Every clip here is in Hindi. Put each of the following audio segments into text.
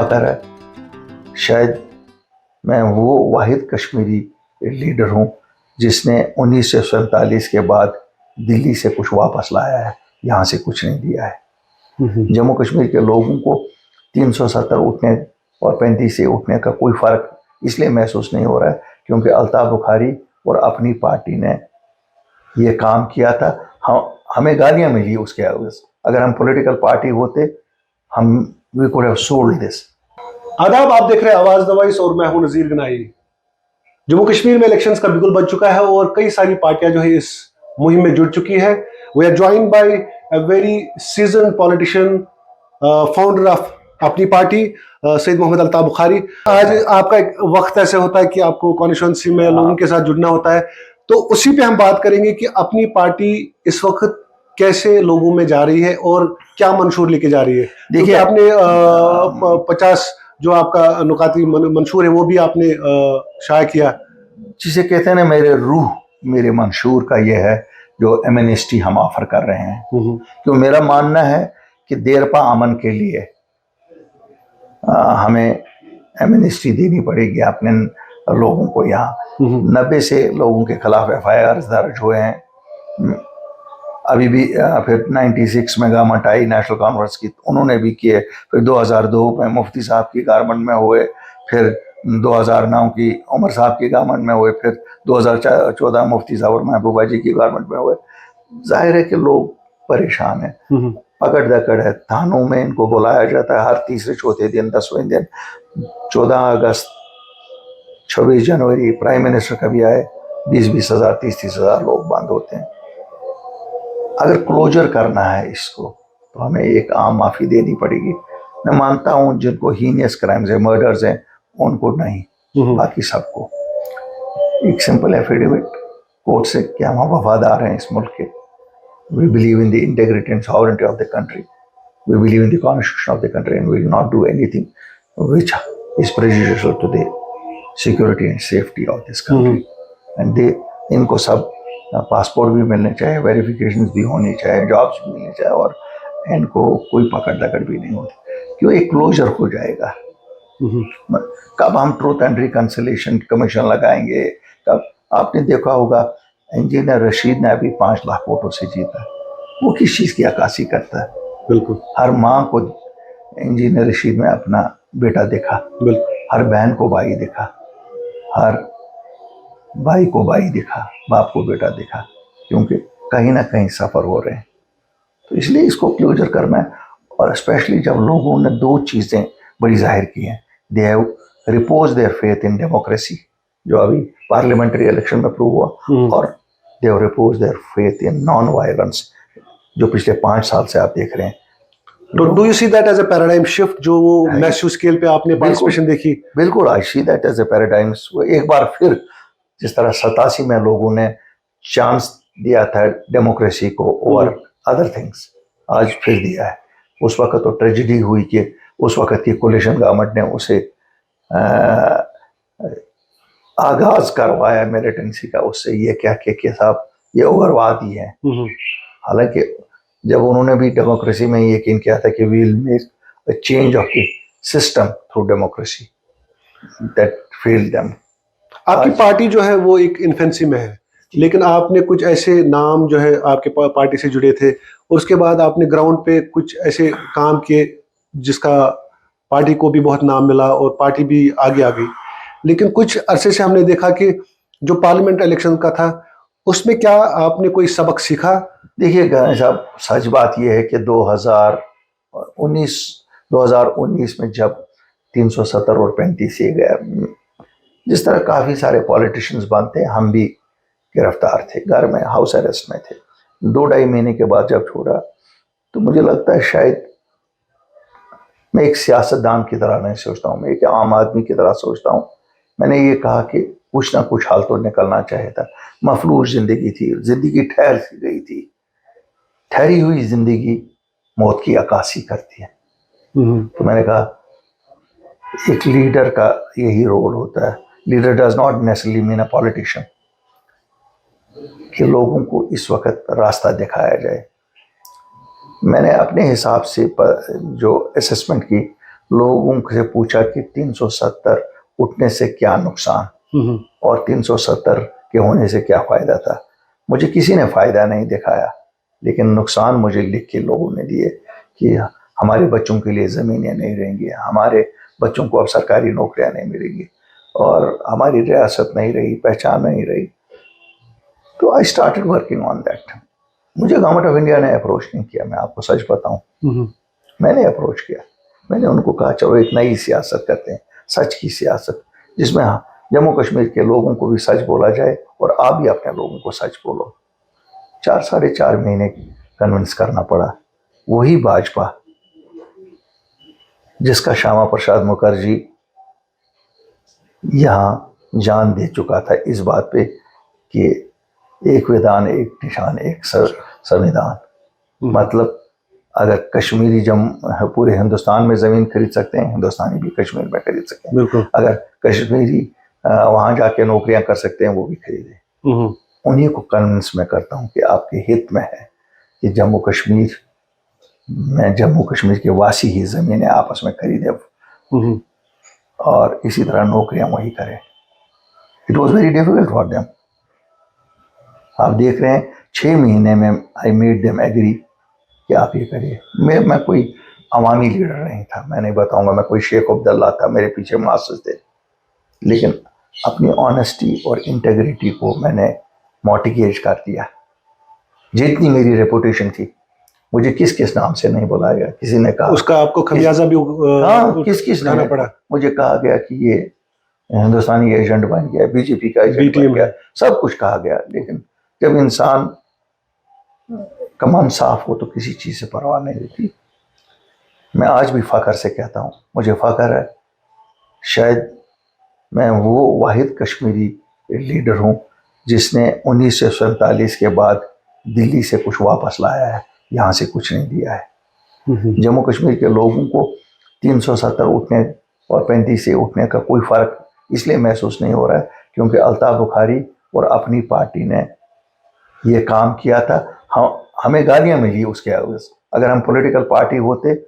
खाकर है। शायद मैं वो वाहिद कश्मीरी लीडर हूँ जिसने 1947 के बाद दिल्ली से कुछ वापस लाया है, यहाँ से कुछ नहीं दिया है। जम्मू कश्मीर के लोगों को 370 उठने और 35 से उठने का कोई फर्क इसलिए महसूस नहीं हो रहा है क्योंकि अल्ताफ बुखारी और अपनी पार्टी ने ये काम किया था। हमें गालियां मिली उसके अगर हम पॉलिटिकल पार्टी होते हम we could have sold this. आदाब, आप देख रहे हैं आवाज नवाइस और मैं हूं नजीर गनाई। जम्मू कश्मीर में इलेक्शंस का बिगुल बन चुका है और कई सारी पार्टियां जो है इस मुहिम में जुड़ चुकी है। We are joined by a very seasoned politician, founder of अपनी पार्टी, सैयद मोहम्मद अल्ताफ बुखारी। आज आपका एक वक्त ऐसे होता है कि आपको कॉन्स्टिट्यूंसी में लोगों के साथ जुड़ना होता है, तो उसी पे हम बात करेंगे कि अपनी पार्टी इस वक्त कैसे लोगों में जा रही है और क्या मंशूर लेके जा रही है। देखिए, आपने 50 जो आपका नुकाती मंशूर है वो भी आपने शाया किया, जिसे कहते हैं ना मेरे रूह मेरे मंशूर का ये है जो एमनेस्टी हम ऑफर कर रहे हैं। क्यों मेरा मानना है कि देरपा अमन के लिए हमें एमनेस्टी देनी पड़ेगी अपने लोगों को। यहाँ 90 से लोगों के खिलाफ FIR दर्ज हुए हैं। अभी भी फिर 96 में गवर्नमेंट आई नेशनल कॉन्फ्रेंस की, उन्होंने भी किए। फिर 2002 में मुफ्ती साहब की गवर्नमेंट में हुए, फिर 2009 की उमर साहब की गवर्नमेंट में हुए, फिर 2014 मुफ्ती साहब और महबूबा जी की गवर्नमेंट में हुए। जाहिर है कि लोग परेशान हैं, पकड़ दकड़ है। थानों में इनको बुलाया जाता है हर तीसरे चौथे दिन, 10वें दिन। 14 अगस्त 26 जनवरी प्राइम मिनिस्टर कभी आए, 20-20 हज़ार 30-30 हज़ार लोग बंद होते हैं। अगर क्लोजर करना है इसको तो हमें एक आम माफ़ी देनी पड़ेगी। मैं मानता हूँ जिनको हीनियस क्राइम्स है, मर्डर्स हैं, उनको नहीं, बाकी सबको एक सिंपल एफिडेविट कोर्ट से कि हम वफादार हैं इस मुल्क के। We believe in the integrity and sovereignty of the country, we believe in the constitution of the country and we will not do anything which is prejudicial to the security and safety of this country. And दे इनको सब पासपोर्ट भी मिलने चाहिए, वेरिफिकेशंस भी होनी चाहिए, जॉब्स भी मिलने चाहिए और इनको कोई पकड़ दकड़ भी नहीं होती। क्यों एक क्लोजर हो जाएगा। कब हम ट्रूथ एंड रिकंसिलिएशन कमीशन लगाएंगे, कब? आपने देखा होगा इंजीनियर रशीद ने अभी 5 लाख वोटों से जीता, वो किस चीज़ की अक्कासी करता है? बिल्कुल। हर माँ को इंजीनियर रशीद में अपना बेटा देखा, हर बहन को भाई देखा, हर भाई को भाई दिखा, बाप को बेटा दिखा, क्योंकि कहीं ना कहीं सफ़र हो रहे हैं। तो इसलिए इसको क्लोजर करना है। और स्पेशली जब लोगों ने 2 चीज़ें बड़ी जाहिर की हैं, they have repose their faith in democracy, जो अभी पार्लियामेंट्री इलेक्शन में प्रूव हुआ, और they have repose their faith in non violence, जो पिछले 5 साल से आप देख रहे हैं। तो do you see that as a paradigm shift जो वो मैसिव स्केल पे आपने पार्टिसिपेशन देखी? बिल्कुल, I see that as a paradigm. एक बार फिर जिस तरह 87 में लोगों ने चांस दिया था डेमोक्रेसी को ओवर अदर थिंग्स, आज फिर दिया है। उस वक्त तो ट्रेजिडी हुई कि उस वक्त की कोलिशन गवर्नमेंट ने उसे आगाज करवाया मिलिटेंसी का, उससे ये क्या कि साहब ये उग्रवादी है। हालांकि जब उन्होंने भी डेमोक्रेसी में यकीन किया था कि we will make a change of the system through democracy, that failed them. आपकी पार्टी जो है वो एक इन्फेंसी में है, लेकिन आपने कुछ ऐसे नाम जो है आपके पार्टी से जुड़े थे और उसके बाद आपने ग्राउंड पे कुछ ऐसे काम किए जिसका पार्टी को भी बहुत नाम मिला और पार्टी भी आगे आ गई। लेकिन कुछ अरसे से हमने देखा कि जो पार्लियामेंट इलेक्शन का था उसमें क्या आपने कोई सबक सीखा? देखिए साहब, सच बात यह है कि 2019 में जब 370 और 35 ये गया, जिस तरह काफ़ी सारे पॉलिटिशियंस बनते, हम भी गिरफ्तार थे, घर में हाउस अरेस्ट में थे। 2-2.5 महीने के बाद जब छोड़ा तो मुझे लगता है शायद मैं एक सियासतदान की तरह नहीं सोचता हूँ, मैं एक आम आदमी की तरह सोचता हूँ। मैंने ये कहा कि कुछ ना कुछ हाल तो निकलना चाहिए था। मफलूज ज़िंदगी थी, ज़िंदगी ठहर सी गई थी। ठहरी हुई ज़िंदगी मौत की अक्कासी करती है। तो मैंने कहा एक लीडर का यही रोल होता है। Leader does not necessarily mean a politician, कि लोगों को इस वक्त रास्ता दिखाया जाए। मैंने अपने हिसाब से जो असेसमेंट की लोगों से पूछा कि 370 उठने से क्या नुकसान और 370 के होने से क्या फायदा था। मुझे किसी ने फायदा नहीं दिखाया, लेकिन नुकसान मुझे लिख के लोगों ने दिए कि हमारे बच्चों के लिए ज़मीनें नहीं रहेंगी, हमारे बच्चों को अब सरकारी नौकरियां नहीं मिलेंगी और हमारी रियासत नहीं रही, पहचान नहीं रही। तो I started working on that. मुझे गवर्नमेंट ऑफ इंडिया ने अप्रोच नहीं किया, मैं आपको सच बताऊं। मैंने अप्रोच किया, मैंने उनको कहा चलो एक नई सियासत करते हैं, सच की सियासत, जिसमें जम्मू कश्मीर के लोगों को भी सच बोला जाए और आप भी अपने लोगों को सच बोलो। 4 साढ़े 4 महीने कन्विंस करना पड़ा। वही भाजपा जिसका श्यामा प्रसाद मुखर्जी यहाँ जान दे चुका था इस बात पे कि एक विधान एक निशान एक संविधान, मतलब अगर कश्मीरी पूरे हिंदुस्तान में ज़मीन खरीद सकते हैं, हिंदुस्तानी भी कश्मीर में खरीद सकते हैं। अगर कश्मीरी वहाँ जाके नौकरियां कर सकते हैं, वो भी खरीदें। उन्हीं को कन्विंस में करता हूँ कि आपके हित में है कि जम्मू कश्मीर के वासी ही ज़मीनें आपस में खरीदें और इसी तरह नौकरियां वही करें। It was very difficult for them. आप देख रहे हैं 6 महीने में आई मेड देम एग्री कि आप ये करिए। मैं कोई अवामी लीडर नहीं था, मैं नहीं बताऊंगा मैं कोई शेख अब्दुल्ला था, मेरे पीछे मास्टर्स थे, लेकिन अपनी ऑनेस्टी और इंटेग्रिटी को मैंने मॉर्टिगेज कर दिया। जितनी मेरी रेपुटेशन थी, मुझे किस किस नाम से नहीं बुलाया गया, किसी ने कहा उसका आपको खमियाजा भी किस उठाना पड़ा। मुझे कहा गया कि ये हिंदुस्तानी एजेंट बन गया, बीजेपी का एजेंट बन गया, सब कुछ कहा गया, लेकिन जब इंसान का मन साफ हो तो किसी चीज़ से परवाह नहीं होती। मैं आज भी फ़ख्र से कहता हूँ, मुझे फ़ख्र है, शायद मैं वो वाहिद कश्मीरी लीडर हूँ जिसने 1947 के बाद दिल्ली से कुछ वापस लाया है, यहाँ से कुछ नहीं दिया है। जम्मू कश्मीर के लोगों को 370 उठने और 35 से उठने का कोई फ़र्क इसलिए महसूस नहीं हो रहा है क्योंकि अल्ताफ़ बुखारी और अपनी पार्टी ने ये काम किया था। हमें गालियाँ मिली उसके अगर हम पॉलिटिकल पार्टी होते,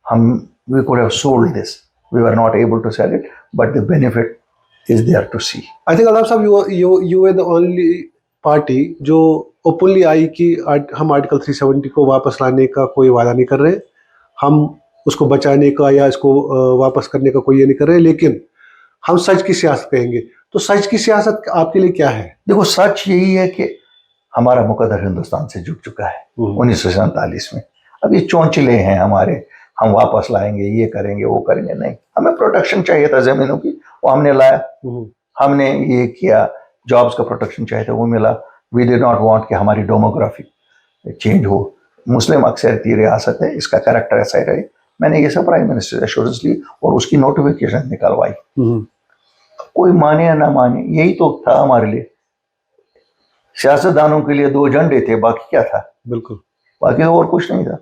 हम we could have sold this. We were not able to sell it, but the benefit is there to see. I think Altaf साहब you were the only party जो ओपनली आई कि हम आर्टिकल 370 को वापस लाने का कोई वादा नहीं कर रहे, हम उसको बचाने का या इसको वापस करने का कोई ये नहीं कर रहे, लेकिन हम सच की सियासत कहेंगे। तो सच की सियासत आपके लिए क्या है? देखो, सच यही है कि हमारा मुकद्दर हिंदुस्तान से जुड़ चुका है 1947 में। अब ये चौंचले हैं हमारे, हम वापस लाएंगे, ये करेंगे, वो करेंगे, नहीं। हमें प्रोटेक्शन चाहिए था ज़मीनों की, वो हमने लाया। हमने ये किया, जॉब्स का प्रोटेक्शन चाहिए था, वो मिला। वी डिड नॉट वांट कि हमारी डेमोग्राफी चेंज हो। मुस्लिम अक्सरियती रियासत है, इसका कैरेक्टर ऐसा ही रहे। मैंने ये सब प्राइम मिनिस्टर से एश्योरेंस ली और उसकी नोटिफिकेशन निकलवाई। कोई माने या ना माने, यही तो था हमारे लिए। सियासतदानों के लिए 2 झंडे थे, बाकी क्या था? बिल्कुल, बाकी और कुछ नहीं था।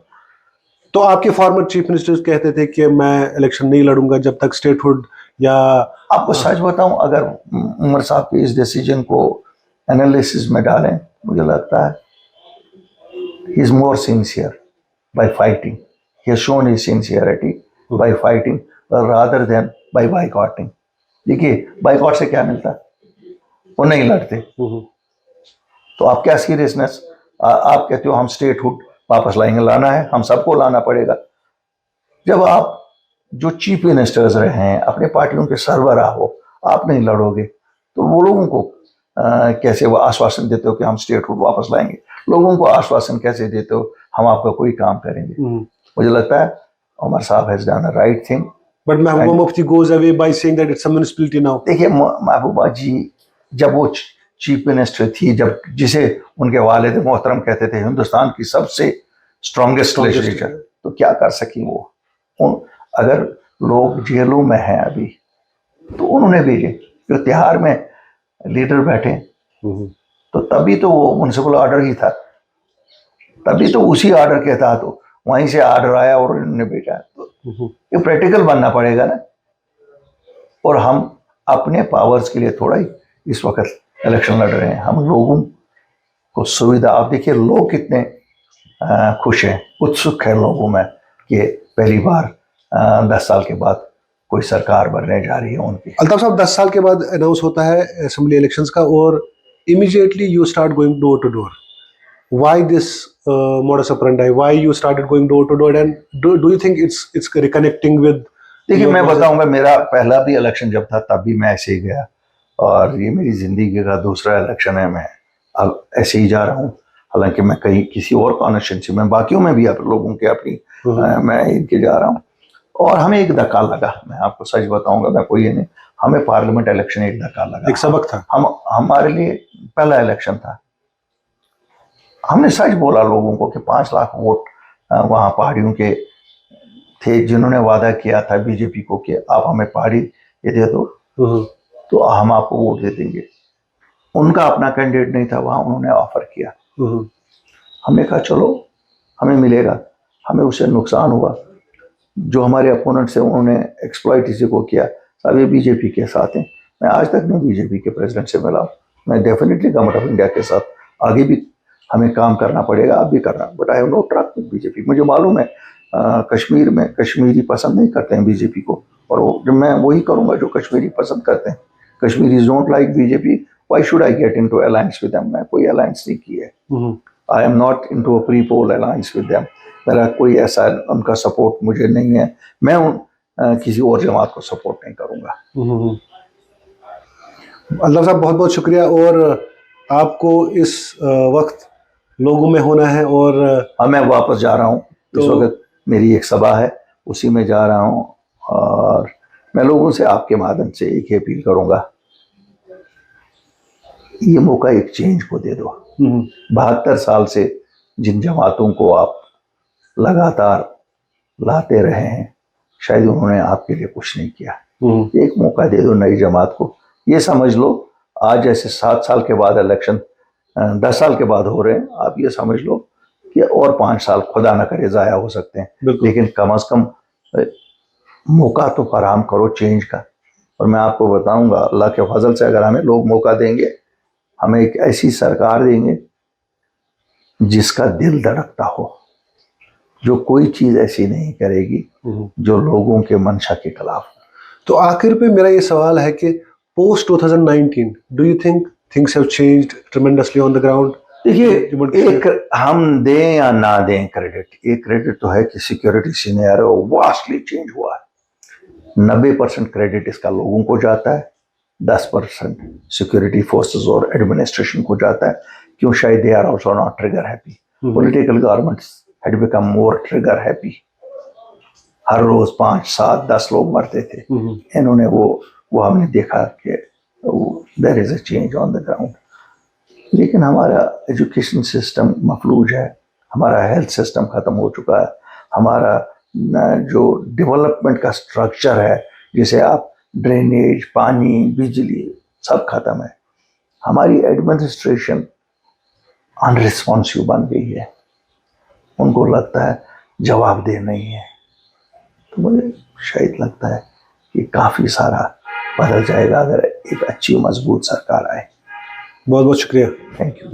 तो आपके फॉर्मर चीफ मिनिस्टर्स कहते थे कि मैं इलेक्शन नहीं लड़ूंगा जब तक स्टेटहुड या... आपको सच बताऊं, अगर उमर साहब के इस डिसीजन को एनालिसिस में डालें, मुझे लगता है he is more sincere by fighting. He has shown his sincerity by fighting rather than by boycotting. देखिए, बाइकआउट से क्या मिलता? वो नहीं लड़ते। तो आप क्या सीरियसनेस? आप कहते हो हम स्टेटहुड वापस लाएंगे, लाना है, हम सबको लाना पड़ेगा। जब आप जो चीफ मिनिस्टर्स रहे हैं, अपने पार्टियों के सरबराह हो, आप नहीं लड़ोगे तो वो लोगों को कैसे वो आश्वासन देते हो कि हम स्टेटहुड वापस लाएंगे? लोगों को आश्वासन कैसे देते हो हम आपका कोई काम करेंगे? मुझे लगता है उमर साहब has done a right thing. But Mehbooba Mufti goes away by saying that it's a municipality now. देखिए, महबूबा जी जब वो चीफ मिनिस्टर थी, जब जिसे उनके वालिद मोहतरम कहते थे हिंदुस्तान की सबसे स्ट्रॉन्गेस्ट लेजिस्लेचर, तो क्या कर सकी वो? अगर लोग जेलों में हैं अभी, तो उन्होंने भेजे। जो तिहाड़ में लीडर बैठे, तो तभी तो वो म्युनिसिपल ऑर्डर ही था, तभी तो उसी ऑर्डर के तहत तो वहीं से ऑर्डर आया और उन्होंने भेजा। तो ये प्रैक्टिकल बनना पड़ेगा ना। और हम अपने पावर्स के लिए थोड़ा ही इस वक्त इलेक्शन लड़ रहे हैं, हम लोगों को सुविधा। आप देखिए लोग कितने खुश हैं, उत्सुक है लोगों में कि पहली बार 10 साल के बाद कोई सरकार बनने जा रही है उनकी। अल्ताफ साहब, 10 साल के बाद अनाउंस होता है असेंबली इलेक्शंस का और immediately you start going door to door. Why this modus operandi? Why you started going door to door? And do you think it's reconnecting with? देखिए, मैं बताऊंगा, मेरा पहला भी इलेक्शन जब था तब भी मैं ऐसे ही गया, और ये मेरी जिंदगी का दूसरा इलेक्शन है। मैं अब ऐसे ही जा रहा हूँ, हालांकि मैं कहीं किसी और कॉन्स्टिट्यूंसी में, बाकियों में भी आप लोगों के अपनी मैं इनके जा रहा हूँ। और हमें एक धक्का लगा, मैं आपको सच बताऊंगा, मैं कोई ये नहीं, हमें पार्लियामेंट इलेक्शन एक धक्का लगा, एक सबक था। हमारे लिए पहला इलेक्शन था। हमने सच बोला लोगों को कि 5 लाख वोट वहाँ पहाड़ियों के थे जिन्होंने वादा किया था बीजेपी को कि आप हमें पहाड़ी ये दे दो तो हम आपको वोट दे देंगे। उनका अपना कैंडिडेट नहीं था वहाँ, उन्होंने ऑफर किया। हमने कहा चलो हमें मिलेगा, हमें उससे नुकसान हुआ। जो हमारे अपोनेंट्स हैं उन्होंने एक्सप्लॉइट इसी को किया। अब ये बीजेपी के साथ हैं। मैं आज तक नहीं बीजेपी के प्रेसिडेंट से मिला, मैं डेफिनेटली गवर्नमेंट ऑफ इंडिया के साथ आगे भी हमें काम करना पड़ेगा, अब भी करना, but I have no trust with BJP. मुझे मालूम है कश्मीर में कश्मीरी पसंद नहीं करते हैं बीजेपी को, और जब मैं वही करूंगा जो कश्मीरी पसंद करते हैं। Kashmiris don't like BJP, why should I get into alliance with them? मैं कोई अलायंस नहीं की है। I am not into a pre poll alliance with them. मेरा कोई ऐसा उनका सपोर्ट मुझे नहीं है। मैं किसी और जमात को सपोर्ट नहीं करूंगा। अल्लाह साहब, बहुत बहुत शुक्रिया। और आपको इस वक्त लोगों में होना है, और मैं वापस जा रहा हूँ। इस वक्त मेरी एक सभा है, उसी में जा रहा हूँ, और मैं लोगों से आपके माध्यम से एक ही अपील करूंगा, ये मौका एक चेंज को दे दो। 72 साल से जिन जमातों को आप लगातार लाते रहे हैं, शायद उन्होंने आपके लिए कुछ नहीं किया। एक मौका दे दो नई जमात को। ये समझ लो, आज जैसे 7 साल के बाद इलेक्शन 10 साल के बाद हो रहे हैं, आप ये समझ लो कि और 5 साल खुदा न करे ज़ाया हो सकते हैं। लेकिन कम से कम मौका तो फराहम करो चेंज का। और मैं आपको बताऊंगा, अल्लाह के फजल से अगर हमें लोग मौका देंगे, हमें एक ऐसी सरकार देंगे जिसका दिल धड़कता हो, जो कोई चीज़ ऐसी नहीं करेगी जो लोगों के मंशा के खिलाफ हो। तो आखिर पे मेरा ये सवाल है कि post 2019 do you think things have changed tremendously on the ground? देखिए, एक हम दें या ना दें क्रेडिट, एक क्रेडिट तो है कि सिक्योरिटी सिनेरियो वास्टली चेंज हुआ है। 90% क्रेडिट इसका लोगों को जाता है, 10% सिक्योरिटी फोर्सेस और एडमिनिस्ट्रेशन को जाता है। क्यों? शायद they are also not trigger happy. Political governments had become more trigger happy. हर रोज 5, 7, 10 लोग मरते थे। इन्होंने वो हमने देखा कि there is a change on the ground. लेकिन हमारा एजुकेशन सिस्टम मफलूज है, हमारा हेल्थ सिस्टम ख़त्म हो चुका है, हमारा जो डेवलपमेंट का स्ट्रक्चर है, जिसे आप ड्रेनेज, पानी, बिजली, सब ख़त्म है। हमारी एडमिनिस्ट्रेशन अनरिस्पॉन्सिव बन गई है, उनको लगता है जवाबदेह नहीं है। तो मुझे शायद लगता है कि काफ़ी सारा बदल जाएगा अगर एक अच्छी मजबूत सरकार आए। बहुत बहुत शुक्रिया। Thank you.